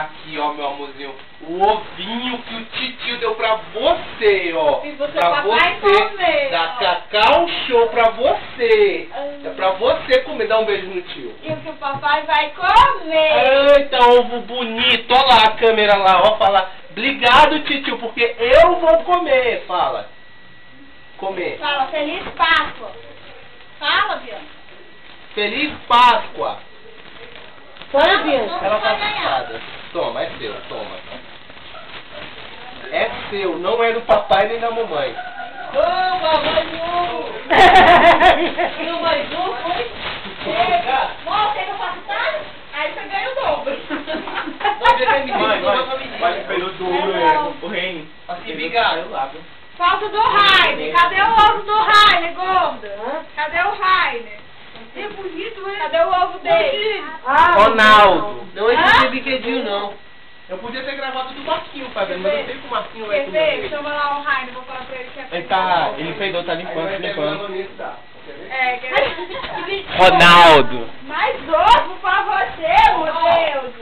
Aqui, ó, meu amorzinho, o ovinho que o titio deu pra você, ó. E você, pra papai, você, comer, da ó. Cacau Show pra você. É pra você comer. Dá um beijo no tio. E o que o papai vai comer. Eita, ovo bonito. Olha lá a câmera lá, ó. Fala, obrigado, titio, porque eu vou comer. Fala. Comer. Fala, Feliz Páscoa. Fala, Bianca. Feliz Páscoa. Fala, Bianca. Ela tá assustada. Toma, é seu, toma. É seu, não é do papai nem da mamãe. Toma, mais um! Não, mais um, foi? Chega. Você que eu faço tarde? Aí você ganha o dobro. Vai que pegou do ouro, o reino. Assim, obrigado. Falta do Rainer. Cadê o ovo do Rainer, gordo? Cadê o Rainer? É bonito, hein? Cadê o ovo dele? Ronaldo. Não existe brinquedinho, não. Eu podia ter gravado do Marquinho, Fabiano, mas eu sei que o Marquinho vai Quer comer ver? ele. Chama lá o Rainer, vou falar pra ele que é Ele peidou, tá limpando, limpando. É, quer ver? Ronaldo. Mais ovo pra você, meu Deus.